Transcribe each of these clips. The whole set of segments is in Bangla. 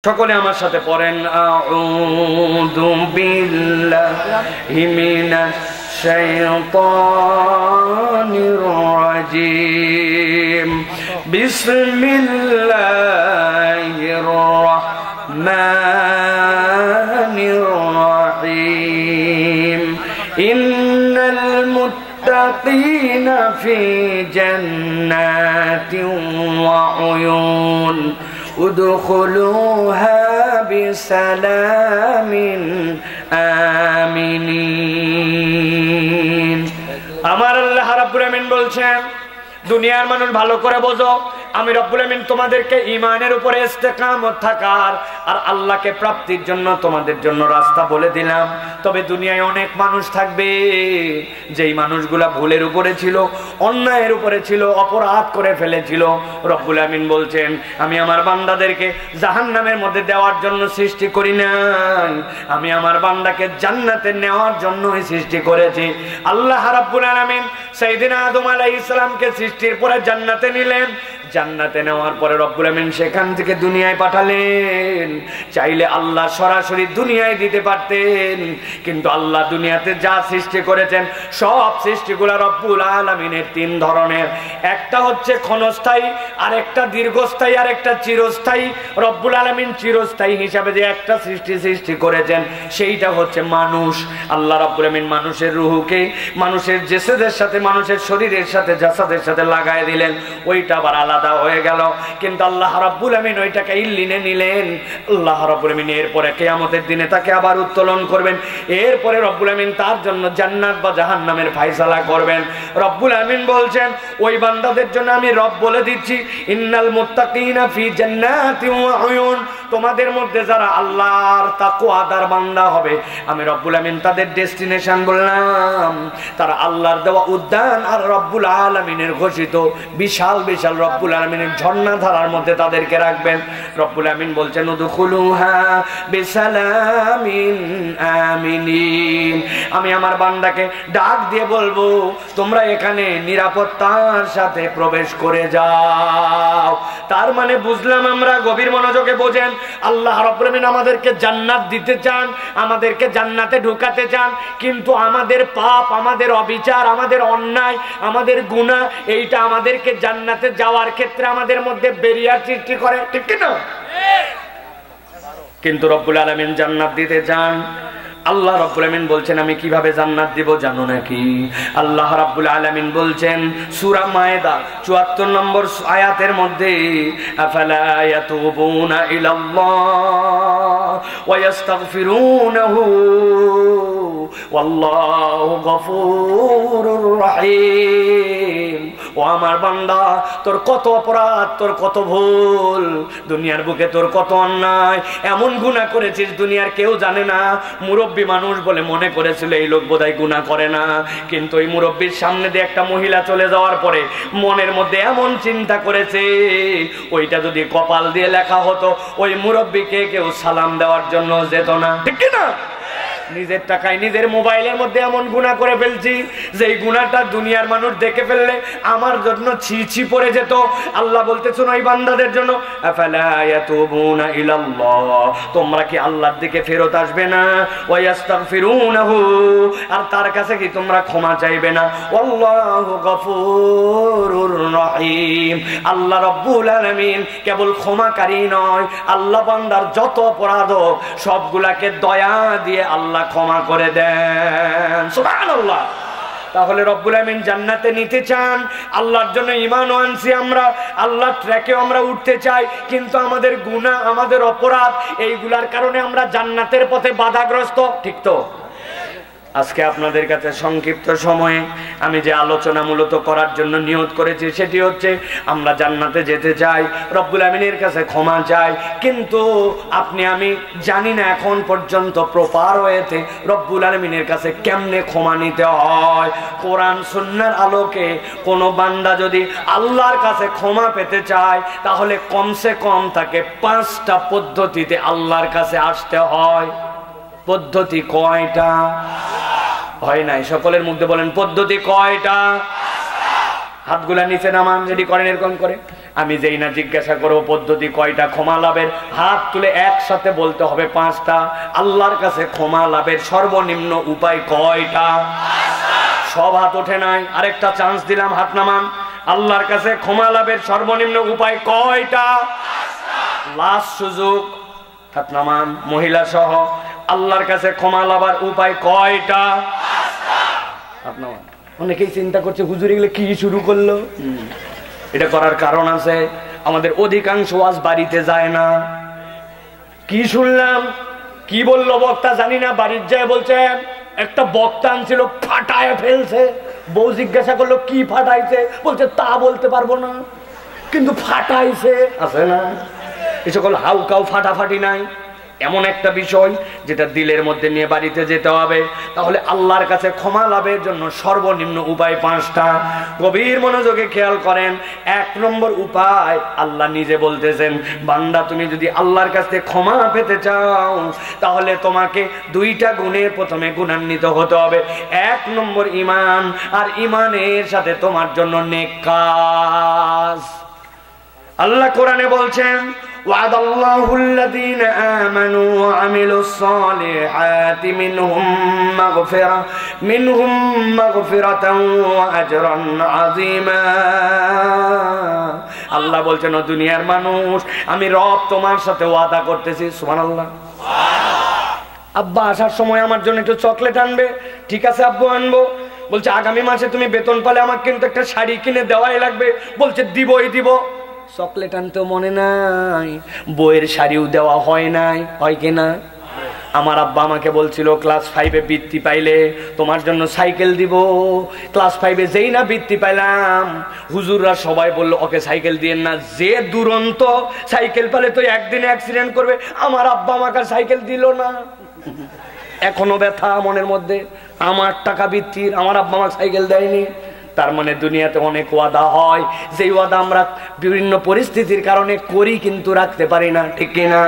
সকলে আমার সাথে পড়েন আউযু বিল্লাহি মিনাশ শাইতানির রাজিম বিসমিল্লাহির রাহমানির রাহিম ইন্নাল মুত্তাকিনা ফি জান্নাতিন ওয়া উয়ুন উদখুলুহা বিসালামিন আমিনিন। আমার আল্লাহ রাব্বুল আমিন বলছেন, দুনিয়ার মানুষ ভালো করে বোঝো, আমি রব্বুল আমিন তোমাদেরকে ঈমানের উপরে ইস্তেকামত থাকার আর আল্লাহকে প্রাপ্তির জন্য তোমাদের জন্য রাস্তা বলে দিলাম। তবে দুনিয়ায় অনেক মানুষ থাকবে যেই মানুষগুলা ভুলের উপরে ছিল, অন্যায়ের উপরে ছিল, অপরাধ করে ফেলেছিল। রব্বুল আমিন বলছেন, আমি আমার বান্দাদেরকে জাহান্নামের মধ্যে দেওয়ার জন্য সৃষ্টি করি নাই, আমি আমার বান্দাকে জান্নাতে নেওয়ার জন্যই সৃষ্টি করেছি। আল্লাহ রাব্বুল আমিন সাইয়েদনা আদম আলাইহিস সালামকে সৃষ্টির পরে জান্নাতে নিলেন। জান্নাতে নেওয়ার পরে রব্বুল আমিন সেখান থেকে দুনিয়ায় পাঠালেন। চাইলে আল্লাহ সরাসরি দুনিয়ায় দিতে পারতেন, কিন্তু আল্লাহ দুনিয়াতে যা সৃষ্টি করেছেন সব সৃষ্টিগুলো রব্বুল আলামিনের তিন ধরনের। একটা হচ্ছে ক্ষণস্থায়ী, আর একটা দীর্ঘস্থায়ী, আর একটা চিরস্থায়ী। রব্বুল আলামিন চিরস্থায়ী হিসাবে যে একটা সৃষ্টি করেছেন সেইটা হচ্ছে মানুষ। আল্লাহ রব্বুল আমিন মানুষের রূহকে মানুষের জেসেদের সাথে, মানুষের শরীরের সাথে, জাসাদের সাথে লাগায় দিলেন, ওইটা আবার আলাদা হয়ে গেল। কিন্তু আল্লাহ রাব্বুল আমিন ওইটাকে ইল্লিনে নিলেন। আল্লাহ রাব্বুল আমিন এরপরে কিয়ামতের দিনে তাকে আবার উত্তোলন করবেন। এরপরে রব্বুল আমিন তার জন্য জান্নাত বা জাহান্নামের ফয়সালা করবেন। রব্বুল আমিন বলছেন, ওই বান্দাদের জন্য আমি রব বলে দিচ্ছি, ইন্নাল মুত্তাকিনা ফি জান্নাতিন ওয়া উয়ুন। তোমাদের মধ্যে যারা আল্লাহর তাকওয়াদার বান্দা হবে, আমি রব্বুল আমিন তাদের ডেস্টিনেশন বললাম, তারা আল্লাহর দেওয়া উদ্যান আর রব্বুল আলামিনের ঘোষিত বিশাল বিশাল রব্বুল আলামিনের ঝর্ণা ধারার মধ্যে তাদেরকে রাখবেন। রব্বুল আমিন বলছেন, উদখুলুহা বিসালামিন আমিনিন। আমি আমার বান্দাকে ডাক দিয়ে বলবো, তোমরা এখানে নিরাপত্তার সাথে প্রবেশ করে যাও। তার মানে বুঝলাম আমরা, গভীর মনোযোগে বোঝেন, আল্লাহ রাব্বুল আমিন আমাদেরকে জান্নাত দিতে চান, আমাদেরকে জান্নাতে ঢুকাতে চান, কিন্তু আমাদের পাপ, আমাদের অবিচার, আমাদের অন্যায়, আমাদের গুনাহ, এইটা আমাদেরকে জান্নাতে যাওয়ার ক্ষেত্রে আমাদের মধ্যে ব্যারিয়ার সৃষ্টি করে, ঠিক কি না? কিন্তু রব্বুল আলামিন জান্নাত দিতে চান। আল্লাহ রাব্বুল আমিন বলছেন, আমি কিভাবে জান্নাত দিব জানো নাকি? আল্লাহ রাব্বুল আলামিন বলছেন সূরা মায়েদা ৭৪ নম্বর আয়াতের মধ্যে, আফালা ইয়াতুবুনা ইলাল্লাহ ওয়া ইস্তাগফিরুনাহু ওয়াল্লাহু গফুরুর রহিম। ও আমার বান্দা, তোর কত অপরাধ, তোর কত ভুল, দুনিয়ার বুকে তোর কত অন্যায়, এমন গুনাহ করেছিস দুনিয়ার কেউ জানে না। মুরব্বী মানুষ বলে মনে করেছিল এই লোক বোধহয় গুনাহ করে না, কিন্তু ওই মুরব্বীর সামনে দিয়ে একটা মহিলা চলে যাওয়ার পরে মনের মধ্যে এমন চিন্তা করেছে, ওইটা যদি কপাল দিয়ে লেখা হতো ওই মুরব্বীকে কেউ সালাম দেওয়ার জন্য যেত না, ঠিক না? নিজের টাকায় নিজের মোবাইলের মধ্যে এমন গুনাহ করে ফেলছি যে এই গুনাহটা দুনিয়ার মানুষ দেখে ফেললে আমার জন্য ছি ছি পড়ে যেত। আল্লাহ বলতেছেন ওই বান্দাদের জন্য, আফালা ইয়াতুবুনা ইলাল্লাহ, তোমরা কি আল্লাহর দিকে ফেরত আসবে না? ওয়া ইস্তাগফিরুনাহু, আর তার কাছে কি তোমরা ক্ষমা চাইবে না? আল্লাহু গফুরুর রহিম। আল্লাহ রাব্বুল আলামিন কেবল ক্ষমাকারী নয়, আল্লাহ বান্দার যত অপরাধ সবগুলাকে দয়া দিয়ে আল্লাহ ক্ষমা করে দেন। সুবহানাল্লাহ। তাহলে রব্বুল আমিন জান্নাতে নিতে চান, আল্লাহর জন্য ঈমান আনছি আমরা, আল্লাহর ট্র্যাকে আমরা উঠতে চাই, কিন্তু আমাদের গুনাহ, আমাদের অপরাধ, এইগুলার কারণে আমরা জান্নাতের পথে বাধাগ্রস্ত, ঠিক তো? আজকে আপনাদের কাছে সংক্ষিপ্ত সময়ে আমি যে আলোচনা মূলত করার জন্য নিয়ত করেছি সেটি হচ্ছে, আমরা জান্নাতে যেতে চাই, রব্বুল আমিনের কাছে ক্ষমা চাই, কিন্তু আপনি আমি জানি না এখন পর্যন্ত প্রপার ওয়েতে রব্বুল আমিনের কাছে কেমনে ক্ষমা নিতে হয়। কোরআন সুন্নাহর আলোকে কোনো বান্দা যদি আল্লাহর কাছে ক্ষমা পেতে চায় তাহলে কমসে কম তাকে 5টা পদ্ধতিতে আল্লাহর কাছে আসতে হয়। পদ্ধতি কয়টা? হয় নাই, সকলের মধ্যে বলেন পদ্ধতি কয়টা? হাতগুলা নিচে নামান, রেডি করেন এরকম করে। আমি যেই না জিজ্ঞাসা করবো পদ্ধতি কয়টা ক্ষমা লাভের, হাত তুলে একসাথে বলতে হবে 5টা। আল্লাহর কাছে ক্ষমা লাভের সর্বনিম্ন উপায় কয়টা? সব হাত ওঠে নাই, আরেকটা চান্স দিলাম, হাত নামান। আল্লাহর কাছে ক্ষমা লাভের সর্বনিম্ন উপায় কয়টা? লাস্ট সুযোগ, হাত নামান মহিলা সহ। আল্লাহর কাছে ক্ষমা লাভার উপায় কয়টা? হাত নামান। অনেকেই চিন্তা করছে হুজুর এগুলো কি শুরু করলো। এটা করার কারণ আছে, আমাদের অধিকাংশ ওয়াজ বাড়িতে যায় না। কি শুনলাম, কি বললো বক্তা জানি না, বাড়ির যায় বলছে একটা বক্তা আনছিল ফাটায় ফেলছে। বউ জিজ্ঞাসা করলো কি ফাটাইছে, বলছে তা বলতে পারবো না, কিন্তু ফাটাইছে আছে না। এ সকল হাউকাউ ফাটাফাটি নাই, এমন একটা বিষয় যেটা দিলের মধ্যে নিয়ে বাড়িতে যেতে হবে। তাহলে আল্লাহর কাছে ক্ষমা লাভের জন্য সর্বনিম্ন উপায় 5টা। গভীর মনোযোগে খেয়াল করেন। 1 নম্বর উপায়, আল্লাহ নিজে বলতেছেন, বান্দা তুমি যদি আল্লাহর কাছে ক্ষমা পেতে চাও তাহলে তোমাকে 2টা গুণে প্রথমে গুণান্বিত হতে হবে। 1 নম্বর ঈমান, আর ঈমানের সাথে তোমার জন্য নেক কাজ। আল্লাহ কোরআনে বলছেন, وعد الله الذين آمنوا وعملوا الصالحات منهم مغفرة وأجرا عظيما। আল্লাহ বলছেন, ও দুনিয়ার মানুষ, আমি রব তোমার সাথে ওয়াদা করতেছি। সুবহানাল্লাহ। আব্বা আসার সময় আমার জন্য একটু চকলেট আনবে। ঠিক আছে আব্বু আনবো। বলছে আগামী মাসে তুমি বেতন পালে আমাকে কিন্তু একটা শাড়ি কিনে দেওয়াই লাগবে। বলছে দিবই দিব। চকলেট আনতেও মনে নাই, বইয়ের শাড়িও দেওয়া হয় নাই, হয় কিনা? আমার আব্বা আমাকে বলছিল ক্লাস 5-এ বৃত্তি পাইলে তোমার জন্য সাইকেল দিব। ক্লাস 5-এ যেই না বৃত্তি পাইলাম, হুজুররা সবাই বলল ওকে সাইকেল দিয়েন না, যে দুরন্ত, সাইকেল পেলে তো একদিনে অ্যাক্সিডেন্ট করবে। আমার আব্বা আমাকে সাইকেল দিল না। এখনো ব্যথা মনের মধ্যে, আমার টাকা বৃত্তির, আমার আব্বা আমাকে সাইকেল দেয়নি। তার মানে দুনিয়াতে অনেক ওয়াদা হয়, যেই ওয়াদা আমরা বিভিন্ন পরিস্থিতির কারণে করি কিন্তু রাখতে পারি না, ঠিক কিনা?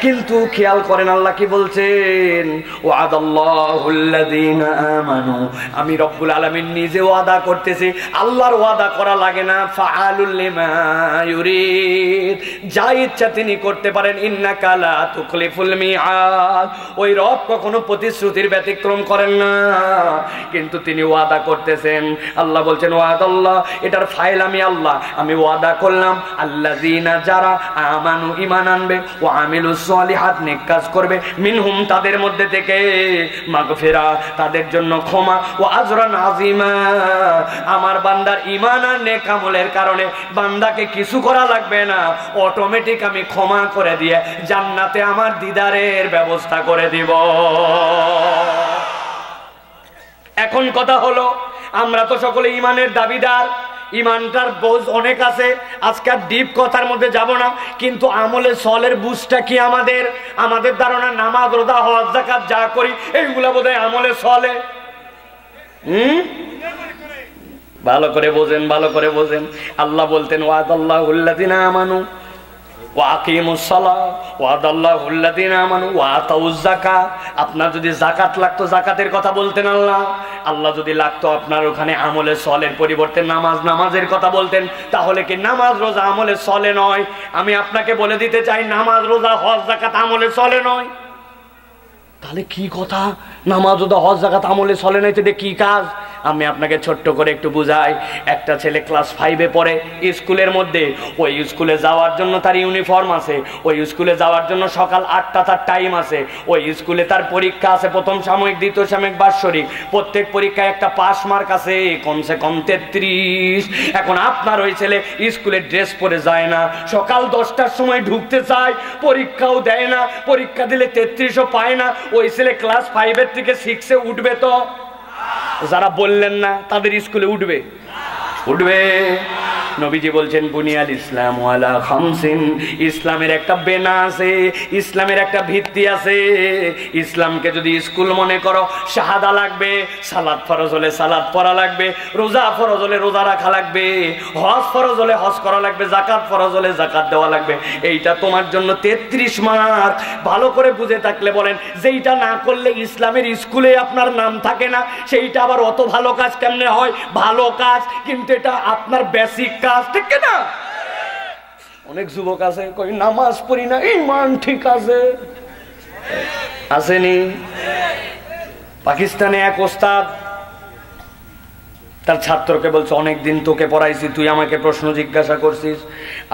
কিন্তু খেয়াল করেন আল্লাহ কি বলছেন, ওয়াদাল্লাহুল্লাযীনা আমানু, আমি রব্বুল আলামিন নিজে ওয়াদা করতেছি। আল্লাহর ওয়াদা করা লাগে না, ফাআলুল লিমা ইউরিদ, যা ইচ্ছা তিনি করতে পারেন। ইন্নাকা লা তুখলিফুল মিআদ, ওই রব কখনো প্রতিশ্রুতির ব্যতিক্রম করেন না, কিন্তু তিনি ওয়াদা করতেছেন। আল্লাহ বলছেন ওয়াদাল্লাহ, এটার ফাইল আমি আল্লাহ, আমি ওয়াদা করলাম আল্লাযীনা, যারা আমানু, ঈমান আনবে, ওয়া আমিলুস সলিহাত, নেক কাজ করবে, মিনহুম, তাদের মধ্যে থেকে, মাগফিরা, তাদের জন্য ক্ষমা, ওয়া আজরান আযীমা, আমার বান্দার ঈমান আর নেক আমলের কারণে বান্দাকে কিছু করা লাগবে না, অটোমেটিক আমি ক্ষমা করে দিয়ে জান্নাতে আমার দিদারের ব্যবস্থা করে দিব। এখন কথা হলো, আমরা তো সকলে ঈমানের দাবিদার, ঈমানটার বোঝ অনেক আছে, আজকে আর ডিপ কথার মধ্যে যাব না। কিন্তু আমলে সলের বুঝটা কি আমাদের? আমাদের ধারণা নামাজ, রোজা, হজ, যাকাত যা করি এইগুলা বোধহয় আমলে সলে। ভালো করে বোঝেন, ভালো করে বোঝেন। আল্লাহ বলতেন ওয়াদাল্লাহুল্লাযীনা আমানু ওয়া আকিমুস সালাহ, ওয়াদাল্লাহুল্লাযীনা আমানু ওয়া আতাউয যাকাত। আপনার যদি যাকাত লাগতো, যাকাতের কথা বলতেন আল্লাহ। আল্লাহ যদি লাগতো আপনার ওখানে আমলে সলের পরিবর্তে নামাজ, নামাজের কথা বলতেন। তাহলে কি নামাজ রোজা আমলে সলে নয়? আমি আপনাকে বলে দিতে চাই, নামাজ রোজা হজ যাকাত আমলে সলে নয়। তাহলে কি কথা? নামাজ রোজা হজ যাকাত আমলে চলে নাই, তো এটা কি কাজ? আমি আপনাকে ছোট্ট করে একটু বুঝাই। একটা ছেলে ক্লাস 5-এ পড়ে, স্কুলের মধ্যে, ওই স্কুলে যাওয়ার জন্য তার ইউনিফর্ম আছে, ওই স্কুলে যাওয়ার জন্য সকাল 8টা তার টাইম আছে, ওই স্কুলে তার পরীক্ষা আছে, প্রথম সাময়িক, দ্বিতীয় সাময়িক, বাৎসরিক, প্রত্যেক পরীক্ষায় একটা পাস মার্ক আছে কমসে কম 33। এখন আপনার ওই ছেলে স্কুলে ড্রেস পরে যায় না, সকাল 10টার সময় ঢুকতে চায়, পরীক্ষাও দেয় না, পরীক্ষা দিলে 33ও পায় না, ওই ছেলে ক্লাস 5-এর থেকে 6-এ উঠবে? তো যারা বললেন না তাদের স্কুলে উঠবে? উঠবে। নবীজি বলছেন বুনিয়াল ইসলাম আলা খামসিন, ইসলামের একটা বেনা আছে, ইসলামের একটা ভিত্তি আছে। ইসলামকে যদি স্কুল মনে করো, শাহাদা লাগবে, সালাত ফরজ হলে সালাত পড়া লাগবে, রোজা ফরজ হলে রোজা রাখা লাগবে, হজ ফরজ হলে হজ করা লাগবে, যাকাত ফরজ হলে যাকাত দেওয়া লাগবে। এইটা তোমার জন্য 33 মার্ক। ভালো করে বুঝে থাকলে বলেন, যেইটা না করলে ইসলামের স্কুলে আপনার নাম থাকে না, সেইটা আবার অত ভালো কাজ কেমনে হয়? ভালো কাজ, কিন্তু এটা আপনার বেসিক কাজ, ঠিক না? অনেক যুবক আছে কই নামাজ পড়ি না, ঈমান ঠিক আছে, আসেনি? পাকিস্তানে এক ওস্তাদ তার ছাত্রকে বলছে, অনেকদিন তোকে পড়াইছি, তুই আমাকে প্রশ্ন জিজ্ঞাসা করছিস,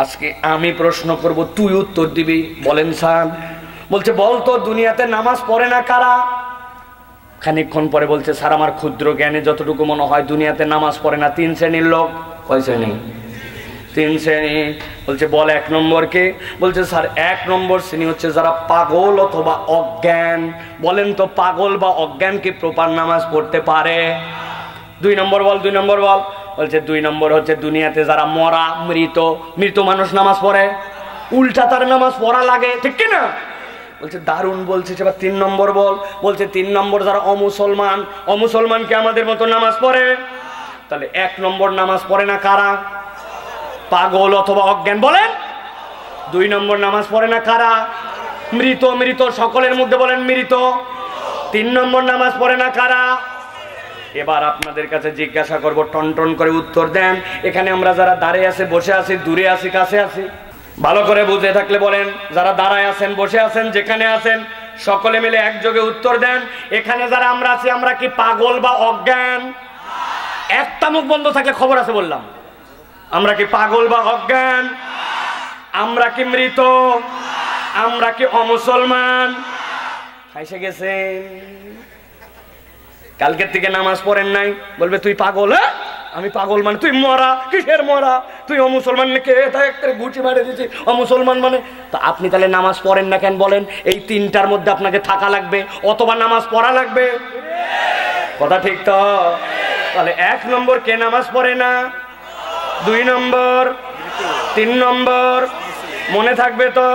আজকে আমি প্রশ্ন করব, তুই উত্তর দিবি। বলেন স্যার। বলছে বলতো দুনিয়াতে নামাজ পড়ে না কারা? খানিকক্ষণ পরে বলছে, স্যার আমার ক্ষুদ্র জ্ঞানে যতটুকু মনে হয় দুনিয়াতে নামাজ পড়ে না 3 শ্রেণীর লোক। কয় শ্রেণী? 3 শ্রেণী। বলছে বল 1 নম্বর কে? বলছে স্যার 1 নম্বর শ্রেণী হচ্ছে যারা পাগল অথবা অজ্ঞান। বলেন তো পাগল বা অজ্ঞান কি প্রপার নামাজ পড়তে পারে? 2 নম্বর বল, 2 নম্বর বল। বলছে 2 নম্বর হচ্ছে দুনিয়াতে যারা মরা, মৃত। মৃত মানুষ নামাজ পড়ে, উল্টা তার নামাজ পড়া লাগে, ঠিক কিনা? বলছে দারুণ বলছে। এবার 3 নম্বর বল। বলছে 3 নম্বর যারা অমুসলমান। অমুসলমান কি আমাদের মতো নামাজ পড়ে? তাহলে 1 নম্বর নামাজ পড়ে না কারা? পাগল অথবা অজ্ঞান। বলেন 2 নম্বর নামাজ পড়ে না কারা? মৃত। মৃত সকলের মধ্যে বলেন মৃত। 3 নম্বর নামাজ পড়ে না কারা? এবার আপনাদের কাছে জিজ্ঞাসা করব, টনটন করে উত্তর দেন। এখানে আমরা যারা দাঁড়িয়ে আছি, বসে আছি, দূরে আছি, কাছে আছি, ভালো করে বুঝে থাকলে বলেন। যারা দাঁড়ায় আছেন, বসে আছেন, যেখানে আছেন, সকলে মিলে একযোগে উত্তর দেন। এখানে যারা আমরা আছি, আমরা কি পাগল বা অজ্ঞান? একটা মুখ বন্ধ থাকলে খবর আছে বললাম। আমরা কি পাগল বা অজ্ঞান? আমরা কি মৃত? আমরা কি অমুসলমান? খাইসে গেছেন। কালকের থেকে নামাজ পড়েন নাই, বলবে তুই পাগল। হ্যাঁ আমি পাগল মানে তুই মরা। কিসের মরা? তুই অমুসলমান নাকি? একটা গুটি মারে দিচ্ছি অমুসলমান মানে। তো আপনি তাহলে নামাজ পড়েন না কেন বলেন? এই 3টার মধ্যে আপনাকে থাকা লাগবে অথবা নামাজ পড়া লাগবে। কথা ঠিক তো? তাহলে 1 নম্বর কে নামাজ পড়ে না? 2 নম্বর, 3 নম্বর। মনে থাকবে তো?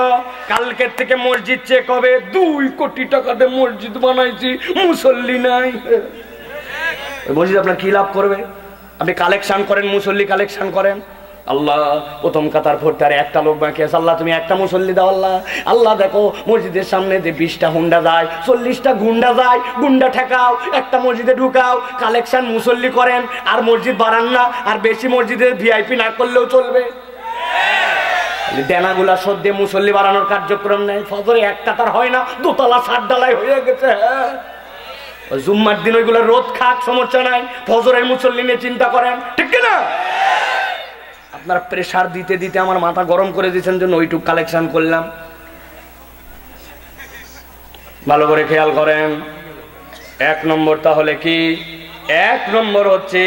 কালকের থেকে মসজিদ চেক হবে। 2 কোটি টাকাতে মসজিদ বানাইছি, মুসল্লি নাই। মসজিদ আপনার কি লাভ করবে? আপনি কালেকশন করেন, মুসল্লি কালেকশন করেন। আল্লাহ প্রথম কাতার ভর্তি আর একটা লোক বাকি আছে, আল্লাহ তুমি একটা মুসল্লি দাও। আল্লাহ আল্লাহ দেখো মসজিদের সামনে যে 20টা হুন্ডা যায়, 40টা গুন্ডা যায়, গুন্ডা ঠেকাও, একটা মসজিদে ঢুকাও, কালেকশন মুসল্লি করেন আর মসজিদ বাড়ান না। আর বেশি মসজিদে ভিআইপি না করলেও চলবে। দেনাগুলা শোধ দিয়ে মুসল্লি বাড়ানোর কার্যক্রম নেই। ফজরে 1 কাতার হয় না, 2 তলা 7 ডালাই হয়ে গেছে। জুম্মার দিন ওইগুলো রোদ খাক, সমস্যা নাই। ফজরের মুসল্লি নিয়ে চিন্তা করেন, ঠিক না? আপনার প্রেসার দিতে দিতে আমার মাথা গরম করে দিয়েছেন জন্য ওইটুক কালেকশন করলাম। ভালো করে খেয়াল করেন। 1 নম্বর তাহলে কি? 1 নম্বর হচ্ছে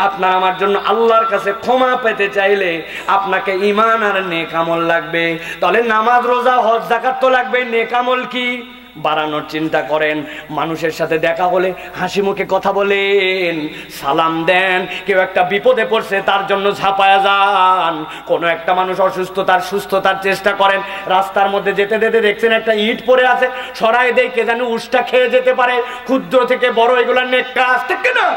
আপনার আমার জন্য আল্লাহর কাছে ক্ষমা পেতে চাইলে আপনাকে ঈমান আর নেক আমল লাগবে। তাহলে নামাজ, রোজা, হজ, যাকাত তো লাগবে। নেক আমল কি? বাড়ানোর চিন্তা করেন। মানুষের সাথে দেখা হলে হাসি মুখে কথা বলেন, সালাম দেন। কেউ একটা বিপদে পড়ছে তার জন্য ঝাঁপায়া যান। কোনো একটা মানুষ অসুস্থ, তার সুস্থতার চেষ্টা করেন। রাস্তার মধ্যে যেতে যেতে দেখছেন একটা ইট পড়ে আছে, সরাই দেয়, কে যেন উষ্টা খেয়ে যেতে পারে। ক্ষুদ্র থেকে বড় এগুলা নেক কাজ, ঠিক না?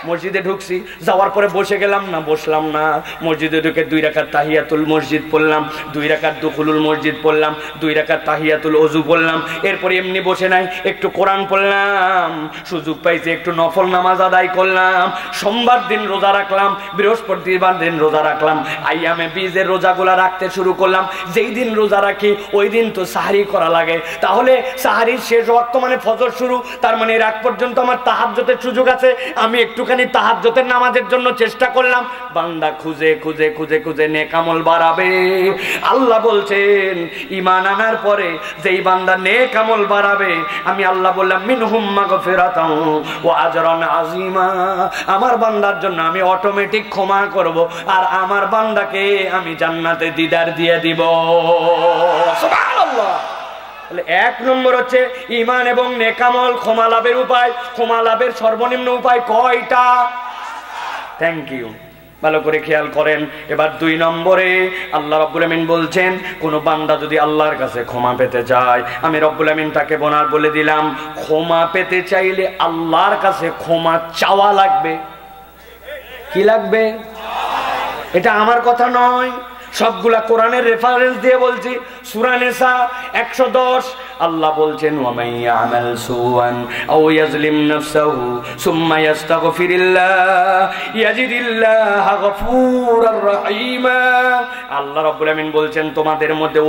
মসজিদে ঢুকছি, যাওয়ার পরে বসে গেলাম না, বসলাম না। মসজিদে ঢুকে 2 রাকাত তাহিয়াতুল মসজিদ পড়লাম, 2 রাকাত দুখুলুল মসজিদ পড়লাম, 2 রাকাত তাহিয়াতুল ওযু পড়লাম। এরপরে এমনি বসে নাই, একটু কোরআন পড়লাম। সুযোগ পাইছি একটু নফল নামাজ আদায় করলাম। সোমবার দিন রোজা রাখলাম, বৃহস্পতিবার দিন রোজা রাখলাম। আইয়ামে বীজের রোজাগুলা রাখতে শুরু করলাম। যেই দিন রোজা রাখি ওই দিন তো সাহরি করা লাগে। তাহলে সাহরির শেষ ওয়াক্ত মানে ফজর শুরু, তার মানে রাত পর্যন্ত আমার তাহাজ্জুদের সুযোগ আছে। আমি একটু তাহাজ্জুদের নামাজের জন্য চেষ্টা করলাম। বান্দা খুঁজে খুঁজে খুঁজে খুঁজে নেক আমল বাড়াবে। আল্লাহ বলছেন ঈমান আনার পরে যেই বান্দা নেক আমল বাড়াবে, আমি আল্লাহ বললাম মিনহুম মাগফিরাতাও ওয়া আজরান আযীমা। আমার বান্দার জন্য আমি অটোমেটিক ক্ষমা করব আর আমার বান্দাকে আমি জান্নাতে দিদার দিয়ে দিব। সুবহানাল্লাহ। 1 নম্বর হচ্ছে ঈমান এবং নেক আমল ক্ষমা লাভের উপায়। ক্ষমা লাভের সর্বনিম্ন উপায় কয়টা? Thank you. ভালো করে খেয়াল করেন। এবার 2 নম্বরে আল্লাহ রাব্বুল আমিন বলছেন, কোন বান্দা যদি আল্লাহর কাছে ক্ষমা পেতে চায়, আমি রব্বুল আমিন তাকে বলে দিলাম, ক্ষমা পেতে চাইলে আল্লাহর কাছে ক্ষমা চাওয়া লাগবে। কি লাগবে? এটা আমার কথা নয়, সবগুলা কোরআনের রেফারেন্স দিয়ে বলছি। সূরা নিসা 110 আল্লাহ বলছেন ওয়ামাই ইয়ামাল সুআন আও ইয়াজলিম নাফসাহু সুম্মা ইস্তাগফিরিল্লাহ ইয়াজিদিল্লাহা গফুরার রহিমা। আল্লাহ রাব্বুল আমিন বলছেন তোমাদের মধ্যে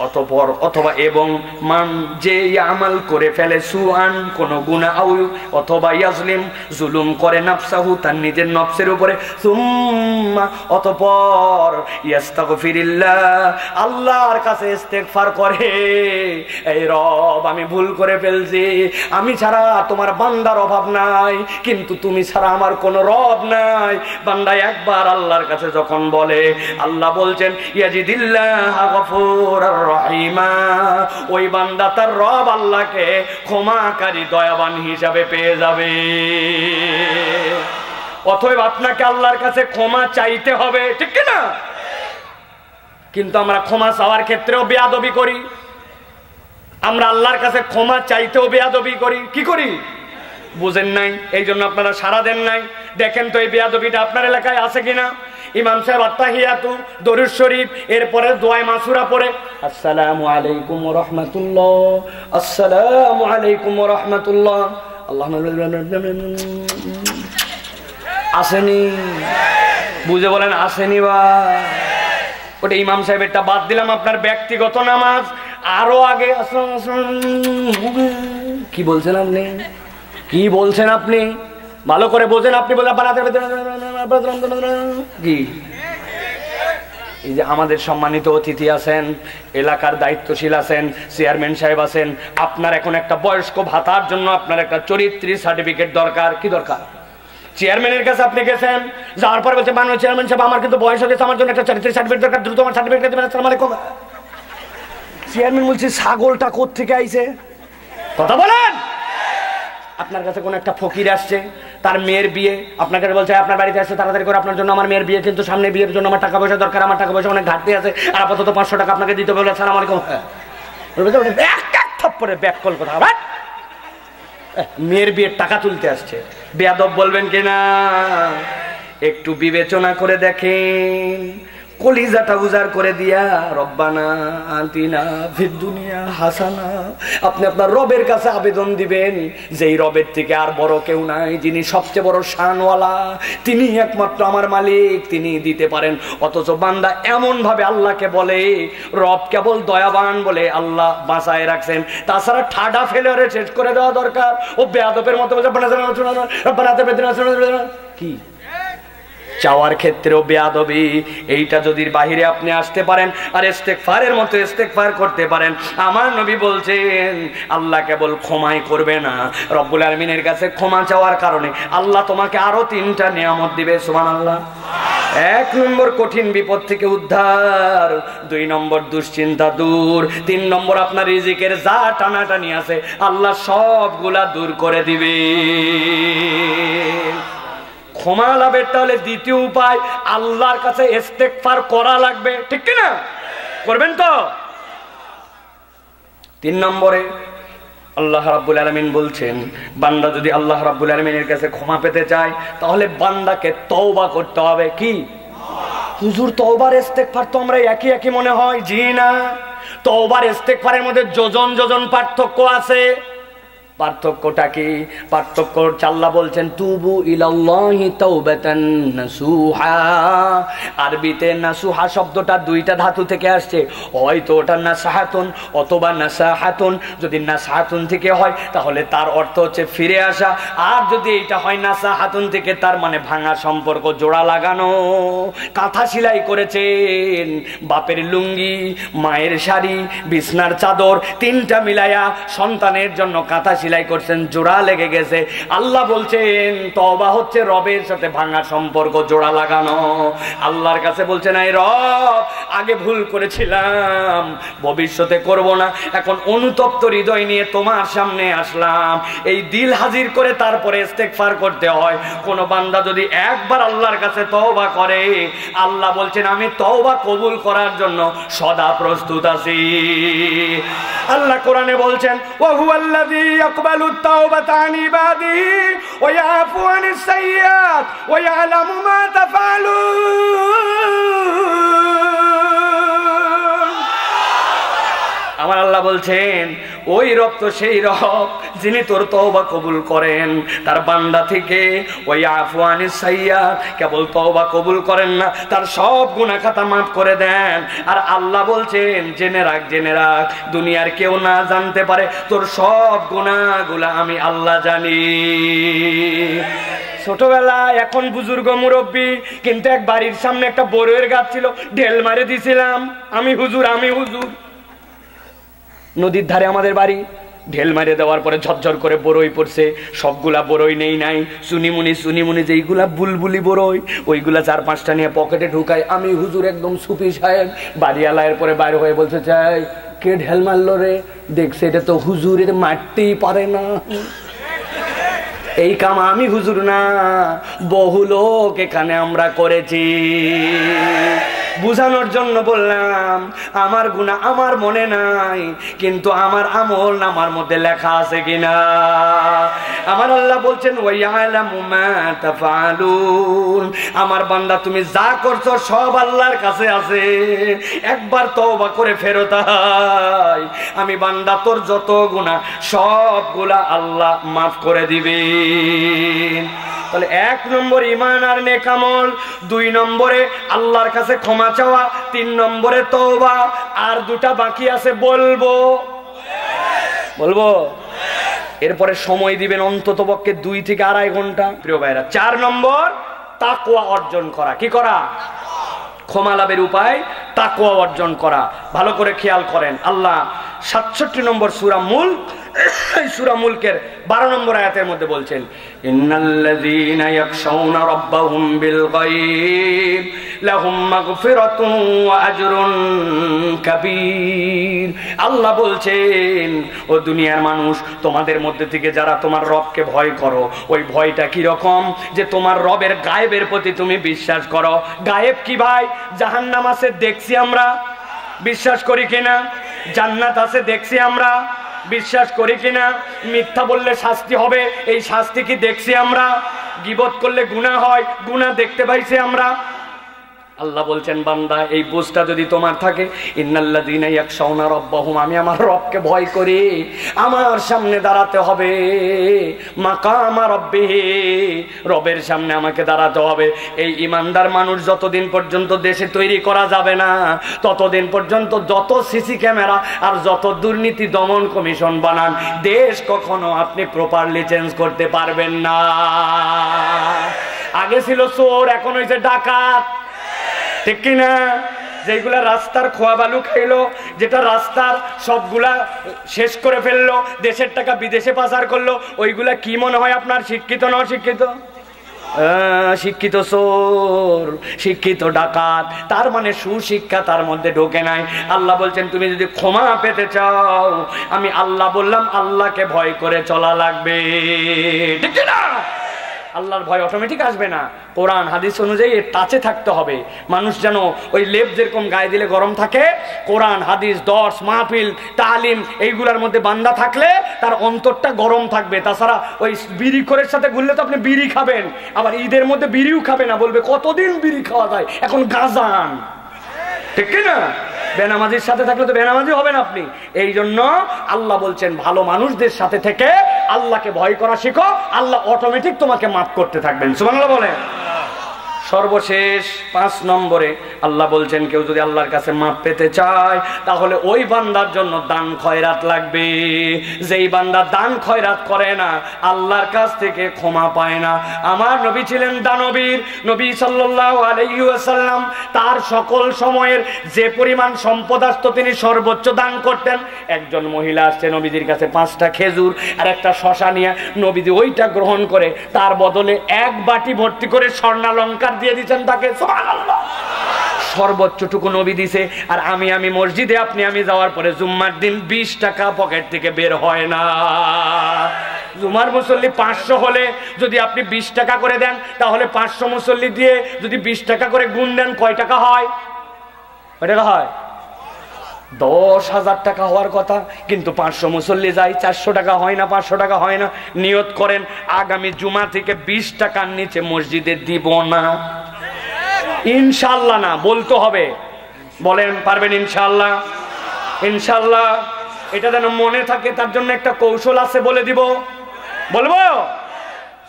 অতঃপর অথবা এবং মান যে আমাল করে ফেলে সুআন কোন গুনাহ আও অথবা ইয়াজলিম জুলুম করে নাফসাহু তার নিজের নফসের উপরে সুম্মা অতঃপর ইস্তাগফিরিল্লাহ আল্লাহর কাছে ইস্তেগফার করে এই রব আমি ভুল করে ফেলছি, আমি ছাড়া তোমার বান্দার অভাব নাই, কিন্তু তুমি ছাড়া আমার কোনো রব নাই। বান্দা একবার আল্লাহর কাছে যখন বলে আল্লাহ বলছেন ইয়াজিদিল্লাহা গফুরার রহিমা, ওই বান্দা তার রব আল্লাহকে ক্ষমাকারী দয়াবান হিসাবে পেয়ে যাবে। অতএব আপনাকে আল্লাহর কাছে ক্ষমা চাইতে হবে, ঠিক না? কিন্তু আমরা ক্ষমা চাওয়ার ক্ষেত্রেও বেয়াদবি করি, আমরা আল্লাহর কাছে ক্ষমা চাইতেও বেয়াদবি করি। কি করি বুঝেন নাই, এই জন্য আপনারা সাড়া দেন নাই। দেখেন তো এই বেয়াদবিটা আপনার এলাকায় আছে কিনা। ইমাম সাহেব আত্তাহিয়াতু দরুদ শরীফ এরপরে দোয়া মাসুরা পড়ে আসসালামু আলাইকুম ওয়া রাহমাতুল্লাহ, আসসালামু আলাইকুম ওয়া রাহমাতুল্লাহ, আসেনি? বুঝে বলেন আসেনি? বা ওটা ইমাম সাহেবেরটা বাদ দিলাম, আপনার ব্যক্তিগত নামাজ আরো আগে। কি বলছেন আপনি? কি বলছেন আপনি? ভালো করে বোঝেন। আপনি বলে কি এই যে আমাদের সম্মানিত অতিথি আছেন, এলাকার দায়িত্বশীল আছেন, চেয়ারম্যান সাহেব আছেন, আপনার এখন একটা বয়স্ক ভাতার জন্য আপনার একটা চরিত্রী সার্টিফিকেট দরকার। কি দরকার? চেয়ারম্যানের কাছে আপনি গেছেন, যাওয়ার পর বলছে মাননীয় চেয়ারম্যান সাহেব আমার কিন্তু বয়স হয়ে গেছে, আমার জন্য একটা চরিত্রী সার্টিফিকেট দরকার, দ্রুত আমার সার্টিফিকেট দেবেন। আসসালামু আলাইকুম। চেয়ারম্যান বলছে ছাগলটা কোত্থেকে আইছে? কথা বলেন। আপনার কাছে কোন একটা ফকির আসছে, তার মেয়ের বিয়ে, আপনার কাছে বলছে আপনার বাড়িতে আসছে তাড়াতাড়ি করে আপনার জন্য আমার মেয়ের বিয়ে, কিন্তু সামনে বিয়ের জন্য আমার টাকা পয়সা দরকার, আমার টাকা পয়সা অনেক ঘাটতি আছে, আর আপাতত 500 টাকা আপনাকে দিতে বলে। আসসালামু আলাইকুম। থাপ্পড়ে ব্যাককল কথা। মেয়ের বিয়ের টাকা তুলতে আসছে, বেয়াদব বলবেন কিনা? একটু বিবেচনা করে দেখেন, কলিজাটা উজাড় করে দিয়া রব্বানা আতিনা ফিদ দুনিয়া হাসানা, আপনি আপনার রবের কাছে আবেদন দিবেন, যেই রবের থেকে আর বড় কেউ নাই, যিনি সবচেয়ে বড় শানওয়ালা, তিনি একমাত্র আমার মালিক, তিনি দিতে পারেন। অথচ বান্দা এমন ভাবে আল্লাহকে বলে, রব কেবল দয়াবান বলে আল্লাহ বাঁচায় রাখছেন, তাছাড়া ঠাডা ফেলে শেষ করে দেওয়া দরকার। ও বেয়াদবের মতো কি চাওয়ার ক্ষেত্রেও বেয়াদবি। এইটা যদি বাহিরে আপনি আসতে পারেন আর ইস্তেগফারের মতো ইস্তেগফার করতে পারেন, আমার নবী বলছেন আল্লাহ কেবল ক্ষমাই করবে না, রব্বুল আলামিনের কাছে ক্ষমা চাওয়ার কারণে আল্লাহ তোমাকে আরো 3টা নিয়ামত দিবে। সুবহানাল্লাহ। 1 নম্বর কঠিন বিপদ থেকে উদ্ধার, 2 নম্বর দুশ্চিন্তা দূর, 3 নম্বর আপনার রিজিকের যা টানাটানি আছে আল্লাহ সবগুলা দূর করে দিবে। ক্ষমা লাভের তাহলে দ্বিতীয় উপায় আল্লাহর কাছে ইস্তেগফার করা লাগবে, ঠিক কি না? করবেন তো? 3 নম্বরে আল্লাহ রাব্বুল আলামিন বলছেন, বান্দা যদি আল্লাহ রাব্বুল আলামিনের কাছে ক্ষমা পেতে চায় তাহলে বান্দাকে তওবা করতে হবে। কি হুজুর, তওবার ইস্তেগফার তো আমরা একই মনে হয়। জি না, তওবার ইস্তেগফারের মধ্যে যোজন পার্থক্য আছে। পার্থক্যটা কি? পার্থক্য আল্লাহ বলছেন তুবু ইলাল্লাহি তাওবাতান নাসুহা। আরবিতে নাসুহা শব্দটা 2টা ধাতু থেকে আসছে, হয়তো ওটা নাসাহাতুন অথবা নাসাহাতুন। যদি নাসাহাতুন থেকে হয় তাহলে তার অর্থ হচ্ছে ফিরে আসা, আর যদি এটা হয় নাসাহাতুন থেকে তার মানে ভাঙা সম্পর্ক, জোড়া লাগানো। কাঁথা সেলাই করেছেন, বাপের লুঙ্গি, মায়ের শাড়ি, বিছনার চাদর 3টা মিলায়া সন্তানের জন্য কাঁথা সেলাই করছেন, জোড়া লেগে গেছে। আল্লাহ বলছেন তওবা হচ্ছে রবের সাথে ভাঙা সম্পর্ক জোড়া লাগানো। আল্লাহর কাছে বলছেন এই রব, আগে ভুল করেছিলাম, ভবিষ্যতে করব না, এখন অনুতপ্ত হৃদয় নিয়ে তোমার সামনে আসলাম। এই দিল হাজির করে তারপরে ইস্তেগফার করতে হয়। কোন বান্দা যদি একবার আল্লাহর কাছে তওবা করে, আল্লাহ বলছেন আমি তওবা কবুল করার জন্য সদা প্রস্তুত আছি। আল্লাহ কোরআনে বলছেন ওয়া হুয়াল্লাযী ইয়াকবালুত তাওবাতা আন ইবাদিহি ওয়া ইয়াফু আনিস সাইয়্যাত ওয়া ইয়ালামু মা তাফআলুন। আমার আল্লাহ বলছেন ওই রব তো সেই রব যিনি তোর তওবা কবুল করেন তার বান্দা থেকে। ওই আফওয়ানিস সাইয়্যাত, কেবল তওবা কবুল করেন না, তার সব গুনাহ খাতা মাফ করে দেন। আর আল্লাহ বলছেন জেনে রাখ, জেনে রাখ, দুনিয়ার কেউ না জানতে পারে তোর সব গুনাহগুলো আমি আল্লাহ জানি। ছোটবেলা এখন বুজুর্গ মুরব্বী, কিন্তু এক বাড়ির সামনে একটা বড়ইয়ের গাছ ছিল, ঢেল মারে দিছিলাম আমি হুজুর, আমি হুজুর। নদীর ধারে আমাদের বাড়ি, ঢেল মারে দেওয়ার পরে ঝরঝর করে বড়ই পড়ছে, সবগুলা বড়ই নেই নাই, সুনিমুনি যেইগুলা বুলবুলি বড়ই ওইগুলা 4-5টা নিয়ে পকেটে ঢুকাই আমি হুজুর, একদম সুফি সাহেব। বাড়িওয়ালার পরে বাইরে হয়ে বলছে চাই কে ঢেল মারলো রে, দেখছে এটা তো হুজুরের মারতেই পারে না। এই কাম আমি হুজুর না, বহু লোক এখানে আমরা করেছি। বুঝানোর জন্য বললাম আমার গুনাহ আমার মনে নাই, কিন্তু আমার আমল নামার মধ্যে লেখা আছে কিনা। আমার আল্লাহ বলছেন ওয়ায়ালামু মা তাফআলুন, আমার বান্দা তুমি যা করছো সব আল্লাহর কাছে আছে, একবার তওবা করে ফেরত আয়, আমি বান্দা তোর যত গুনাহ সবগুলা আল্লাহ মাফ করে দিবে। তাহলে 1 নম্বর ঈমান আর নেক আমল, 2 নম্বরে আল্লাহর কাছে ক্ষমা চাওয়া, 3 নম্বরে তওবা, আর 2টা বাকি আছে বলবো বলবো। এরপরে সময় দিবেন অন্ততপক্ষে 2 থেকে 2.5 ঘন্টা। প্রিয় ভাইরা, 4 নম্বর তাকওয়া অর্জন করা। কি করা? ক্ষমা লাভের উপায় তাকওয়া অর্জন করা। ভালো করে খেয়াল করেন, আল্লাহ 67 নম্বর সূরা মুলক, সূরা মুলকের 12 নম্বর আয়াতের মধ্যে বলছেন ইন্নাল্লাযীনা ইয়াখশাউনা রাব্বাহুম বিল গায়ব লাহুম মাগফিরাতুন ওয়া আজরুন কাবীর। আল্লাহ বলছেন ও দুনিয়ার মানুষ, তোমাদের মধ্যে থেকে যারা তোমার রবকে ভয় করো, ওই ভয়টা কি রকম যে তোমার রবের গায়েবের প্রতি তুমি বিশ্বাস করো। গায়েব কি ভাই? জাহান্নাম আছে দেখছি আমরা, বিশ্বাস করি কিনা? জান্নাত আছে দেখছি আমরা, বিশ্বাস করি কিনা? মিথ্যা বললে শাস্তি হবে, এই শাস্তি কি দেখছি আমরা? গীবত করলে গুনাহ হয়, গুনাহ দেখতে পাইছি আমরা। আল্লাহ বলছেন বান্দা এই বুঝটা যদি তোমার থাকে, ইন্নাল্লাযীনা ইয়াখশাউনা রাব্বাহুম, আমি আমার রবকে ভয় করি, আমার সামনে দাঁড়াতে হবে, মাকামা রাব্বিহি, রবের সামনে আমাকে দাঁড়াতে হবে। এই ইমানদার মানুষ যতদিন পর্যন্ত দেশে তৈরি করা যাবে না, ততদিন পর্যন্ত যত সিসি ক্যামেরা আর যত দুর্নীতি দমন কমিশন বানান, দেশ কখনো আপনি প্রপারলি চেঞ্জ করতে পারবেন না। আগে ছিল চোর, এখন হয়েছে ডাকাত, ঠিক কিনা? যেগুলা রাস্তার খোয়া বালু খাইলো, যেটা রাস্তার সবগুলা শেষ করে ফেললো, দেশের টাকা বিদেশে পাচার করলো, ওইগুলা কি মনে হয় আপনার? শিক্ষিত না অশিক্ষিত? শিক্ষিত চোর, শিক্ষিত ডাকাত, তার মানে সুশিক্ষা তার মধ্যে ঢোকে নাই। আল্লাহ বলছেন তুমি যদি ক্ষমা পেতে চাও, আমি আল্লাহ বললাম আল্লাহকে ভয় করে চলা লাগবে, ঠিক না? আল্লাহর ভয় অটোমেটিক আসবে না, কোরআন হাদিস অনুযায়ী এর টাচে থাকতে হবে। মানুষ যেন ওই লেপ যেরকম গায়ে দিলে গরম থাকে, কোরআন হাদিস দর্স মাহফিল তালিম এইগুলোর মধ্যে বান্দা থাকলে তার অন্তরটা গরম থাকবে। তাছাড়া ওই বিড়ি খোরের সাথে ঘুরলে তো আপনি বিড়ি খাবেন, আবার ঈদের মধ্যে বিড়িও খাবে না, বলবে কতদিন বিড়ি খাওয়া যায়, এখন গাজান, ঠিক কিনা? বেনামাজির সাথে থাকলে তো বেনামাজি হবেন আপনি। এই জন্য আল্লাহ বলছেন ভালো মানুষদের সাথে থেকে আল্লাহকে ভয় করা শিখো, আল্লাহ অটোমেটিক তোমাকে মাফ করতে থাকবেন। সুবহানাল্লাহ বলেন। সর্বশেষ 5 নম্বরে আল্লাহ বলছেন কেউ যদি আল্লাহর কাছে মাপ পেতে চায়, তাহলে ওই বান্দার জন্য দান খয়রাত লাগবে। যেই বান্দা দান খয়রাত করে না, আল্লাহর কাছ থেকে ক্ষমা পায় না। আমার নবী ছিলেন দানবীর নবী সাল্লাল্লাহু আলাইহি ওয়াসাল্লাম, তার সকল সময়ের যে পরিমাণ সম্পদ আসতো তিনি সর্বোচ্চ দান করতেন। একজন মহিলা আসছে নবীজির কাছে 5টা খেজুর আর একটা শসা নিয়ে, নবীজি ওইটা গ্রহণ করে তার বদলে 1 বাটি ভর্তি করে স্বর্ণালংকার দিয়ে দিচ্ছেন তাকে। সুবহানাল্লাহ। সর্বোচ্চটুকু নবী দিছে। আর আমি মসজিদে আমি যাওয়ার পরে জুম্মার দিন 20 টাকা পকেট থেকে বের হয় না। জুমার মুসল্লি 500 হলে যদি আপনি 20 টাকা করে দেন, তাহলে 500 মুসল্লি দিয়ে যদি 20 টাকা করে গুণ দেন, কয় টাকা হয়? কয় টাকা হয়? 10,000 টাকা হওয়ার কথা, কিন্তু 500 মুসল্লি যায়, 400 টাকা হয় না, 500 টাকা হয় না। নিয়ত করেন আগামী জুমা থেকে 20 টাকার নিচে মসজিদে দিব না। ইনশাআল্লাহ না, বলতে হবে। বলেন পারবেন ইনশাআল্লাহ? ইনশাআল্লাহ। এটা যেন মনে থাকে তার জন্য একটা কৌশল আছে, বলে দিব। বলবো?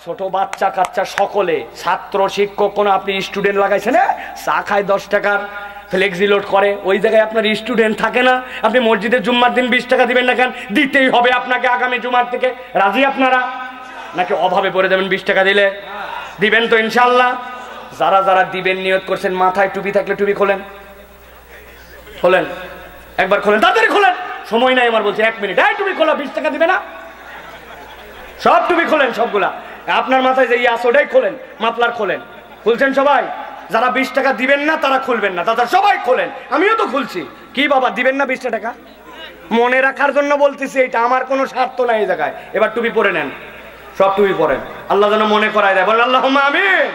ছোট বাচ্চা কাচ্চা সকলে, ছাত্র শিক্ষক, কোন আপনি স্টুডেন্ট লাগাইছেন, চা খায় 10 টাকার ফ্লেক্সি লোড করে, ওই জায়গায় আপনার স্টুডেন্ট থাকে না, আপনি মসজিদে জুম্মার দিন 20 টাকা দিবেন না কেন? দিতেই হবে আপনাকে আগামী জুমার থেকে। রাজি আপনারা? নাকি অভাবে পড়ে যাবেন 20 টাকা দিলে? দিবেন তো ইনশাআল্লাহ। যারা যারা দিবেন নিয়ত করছেন, মাথায় টুপি থাকলে টুপি খোলেন, খোলেন, একবার খোলেন, তাড়াতাড়ি খোলেন, সময় নাই আমার, বলছে 1 মিনিট। এই টুপি খোলা, 20 টাকা দিবে না? সব টুপি খোলেন, সবগুলা আপনার মাথায় যে আছে ওটাই খোলেন, মাফলার খোলেন। খুলছেন সবাই? যারা 20 টাকা দিবেন না তারা খুলবেন না, তারা সবাই খোলেন। আমিও তো খুলছি। কি বাবা দিবেন না 20 টাকা? মনে রাখার জন্য বলতেছি, এটা আমার কোনো স্বার্থ নাই এই জায়গায়। এবার টুপি পরে নেন, সব টুপি পরেন, আল্লাহ যেন মনে করায় দেয়। বলেন আল্লাহুম্মা আমিন।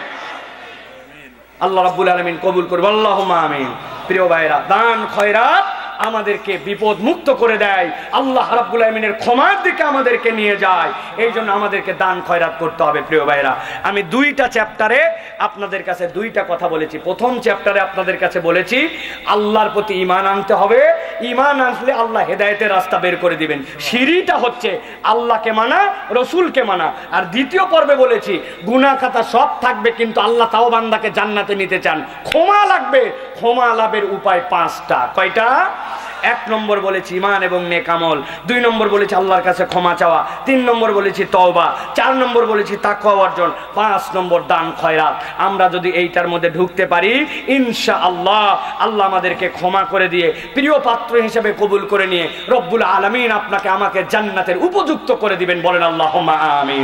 আল্লাহ রাব্বুল আলামিন কবুল করবে, আল্লাহুম্মা আমিন। প্রিয় ভাইরা, দান খয়রাত আমাদেরকে বিপদ মুক্ত করে দেয়, আল্লাহ রাব্বুল আলামিনের ক্ষমার দিকে আমাদেরকে নিয়ে যায়। এই জন্য আমাদেরকে দান খয়রাত করতে হবে। প্রিয় ভাইরা, আমি 2টা চ্যাপ্টারে আপনাদের কাছে 2টা কথা বলেছি। প্রথম চ্যাপ্টারে আপনাদের কাছে বলেছি আল্লাহর প্রতি ঈমান আনতে হবে, ঈমান আনলে আল্লাহ হেদায়েতের রাস্তা বের করে দিবেন। সিঁড়িটা হচ্ছে আল্লাহকে মানা, রসুলকে মানা। আর দ্বিতীয় পর্বে বলেছি গুনাহ খাতা সব থাকবে, কিন্তু আল্লাহ তাও বান্দাকে জান্নাতে নিতে চান। ক্ষমা লাগবে, ক্ষমা লাভের উপায় 5টা। কয়টা? 1 নম্বর বলেছি ঈমান এবং নেক আমল, 2 নম্বর বলেছি আল্লাহর কাছে ক্ষমা চাওয়া, 3 নম্বর বলেছি তওবা, 4 নম্বর বলেছি তাকওয়া অর্জন, 5 নম্বর দান খয়রাত। আমরা যদি এইটার মধ্যে ঢুকতে পারি ইনশাআল্লাহ আল্লাহ আমাদেরকে ক্ষমা করে দিয়ে প্রিয় পাত্র হিসেবে কবুল করে নিয়ে রব্বুল আলামিন আপনাকে আমাকে জান্নাতের উপযুক্ত করে দিবেন। বলেন আল্লাহুম্মা আমিন।